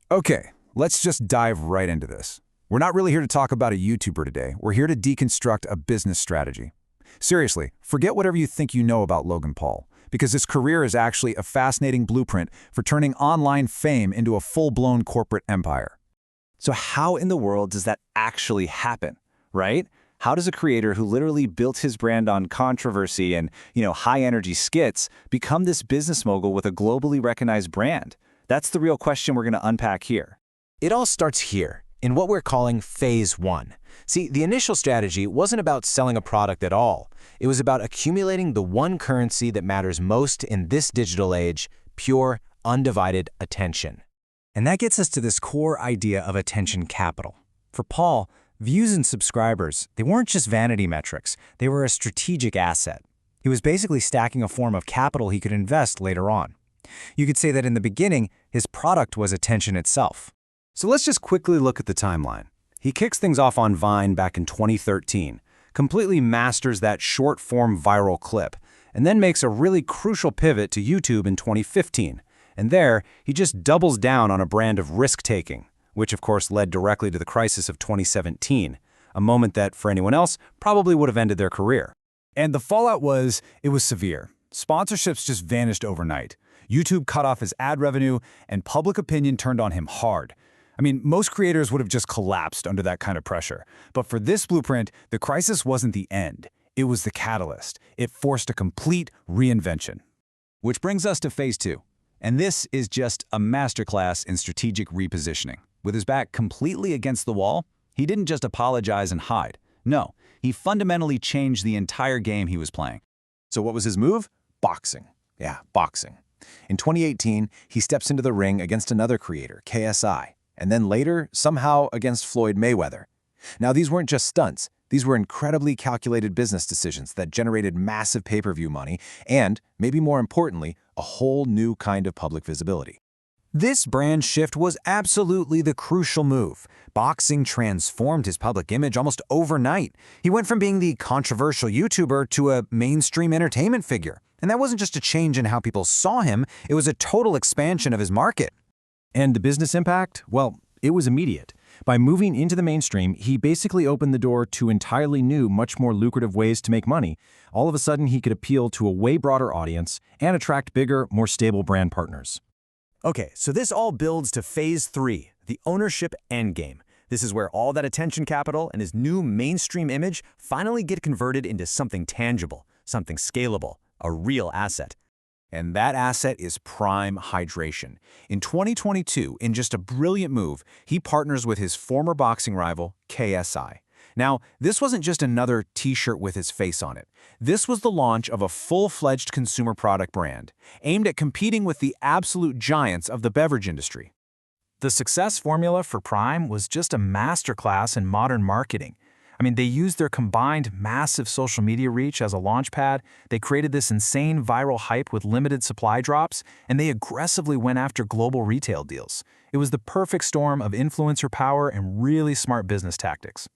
Okay, let's just dive right into this. We're not really here to talk about a YouTuber today. We're here to deconstruct a business strategy. Seriously, forget whatever you think you know about Logan Paul, because his career is actually a fascinating blueprint for turning online fame into a full-blown corporate empire. So how in the world does that actually happen, right? How does a creator who literally built his brand on controversy and, high-energy skits become this business mogul with a globally recognized brand? That's the real question we're going to unpack here. It all starts here, in what we're calling Phase 1. See, the initial strategy wasn't about selling a product at all. It was about accumulating the one currency that matters most in this digital age: pure, undivided attention. And that gets us to this core idea of attention capital. For Paul, views and subscribers, they weren't just vanity metrics, they were a strategic asset. He was basically stacking a form of capital he could invest later on. You could say that in the beginning, his product was attention itself. So let's just quickly look at the timeline. He kicks things off on Vine back in 2013, completely masters that short-form viral clip, and then makes a really crucial pivot to YouTube in 2015. And there, he just doubles down on a brand of risk-taking, which of course led directly to the crisis of 2017, a moment that, for anyone else, probably would have ended their career. And the fallout was severe. Sponsorships just vanished overnight. YouTube cut off his ad revenue, and public opinion turned on him hard. I mean, most creators would have just collapsed under that kind of pressure. But for this blueprint, the crisis wasn't the end. It was the catalyst. It forced a complete reinvention. Which brings us to Phase 2. And this is just a masterclass in strategic repositioning. With his back completely against the wall, he didn't just apologize and hide. No, he fundamentally changed the entire game he was playing. So what was his move? Boxing. Yeah, boxing. In 2018, he steps into the ring against another creator, KSI, and then later, somehow, against Floyd Mayweather. Now, these weren't just stunts. These were incredibly calculated business decisions that generated massive pay-per-view money and, maybe more importantly, a whole new kind of public visibility. This brand shift was absolutely the crucial move. Boxing transformed his public image almost overnight. He went from being the controversial YouTuber to a mainstream entertainment figure. And that wasn't just a change in how people saw him, it was a total expansion of his market. And the business impact? Well, it was immediate. By moving into the mainstream, he basically opened the door to entirely new, much more lucrative ways to make money. All of a sudden, he could appeal to a way broader audience and attract bigger, more stable brand partners. Okay, so this all builds to Phase 3, the ownership endgame. This is where all that attention capital and his new mainstream image finally get converted into something tangible, something scalable, a real asset. And that asset is Prime Hydration. In 2022, in just a brilliant move, he partners with his former boxing rival, KSI. Now, this wasn't just another t-shirt with his face on it. This was the launch of a full-fledged consumer product brand, aimed at competing with the absolute giants of the beverage industry. The success formula for Prime was just a masterclass in modern marketing. I mean, they used their combined massive social media reach as a launchpad, they created this insane viral hype with limited supply drops, and they aggressively went after global retail deals. It was the perfect storm of influencer power and really smart business tactics.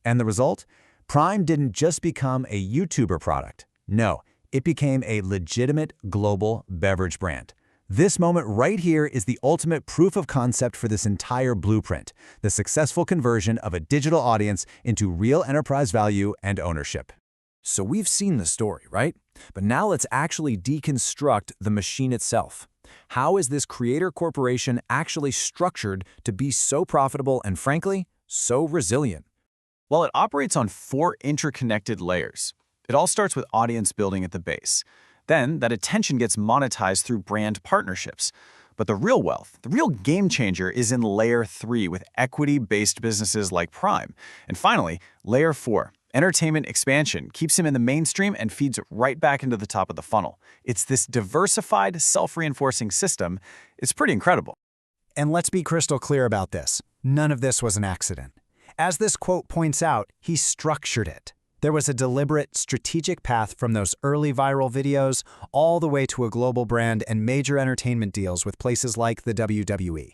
And the result? Prime didn't just become a YouTuber product. No, it became a legitimate global beverage brand. This moment right here is the ultimate proof of concept for this entire blueprint, the successful conversion of a digital audience into real enterprise value and ownership. So we've seen the story, right? But now let's actually deconstruct the machine itself. How is this creator corporation actually structured to be so profitable and, frankly, so resilient? Well, it operates on 4 interconnected layers. It all starts with audience building at the base. Then, that attention gets monetized through brand partnerships. But the real wealth, the real game changer is in Layer 3 with equity-based businesses like Prime. And finally, Layer 4, entertainment expansion, keeps him in the mainstream and feeds it right back into the top of the funnel. It's this diversified, self-reinforcing system. It's pretty incredible. And let's be crystal clear about this. None of this was an accident. As this quote points out, he structured it. There was a deliberate, strategic path from those early viral videos all the way to a global brand and major entertainment deals with places like the WWE.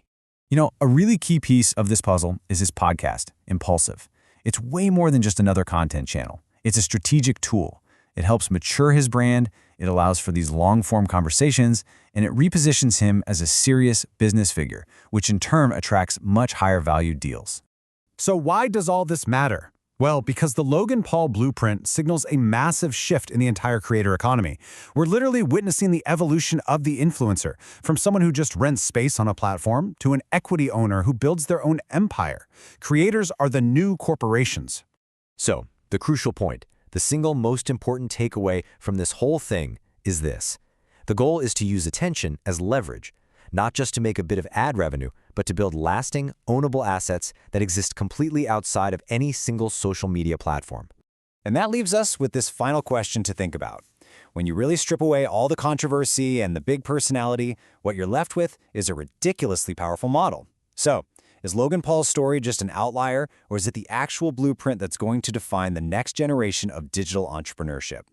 You know, a really key piece of this puzzle is his podcast, Impaulsive. It's way more than just another content channel. It's a strategic tool. It helps mature his brand It allows for these long-form conversations, and it repositions him as a serious business figure, which in turn attracts much higher value deals. So why does all this matter? Well, because the Logan Paul blueprint signals a massive shift in the entire creator economy. We're literally witnessing the evolution of the influencer, from someone who just rents space on a platform to an equity owner who builds their own empire. Creators are the new corporations. So, the crucial point, the single most important takeaway from this whole thing is this. The goal is to use attention as leverage, not just to make a bit of ad revenue, but to build lasting, ownable assets that exist completely outside of any single social media platform. And that leaves us with this final question to think about. When you really strip away all the controversy and the big personality, what you're left with is a ridiculously powerful model. So, is Logan Paul's story just an outlier, or is it the actual blueprint that's going to define the next generation of digital entrepreneurship?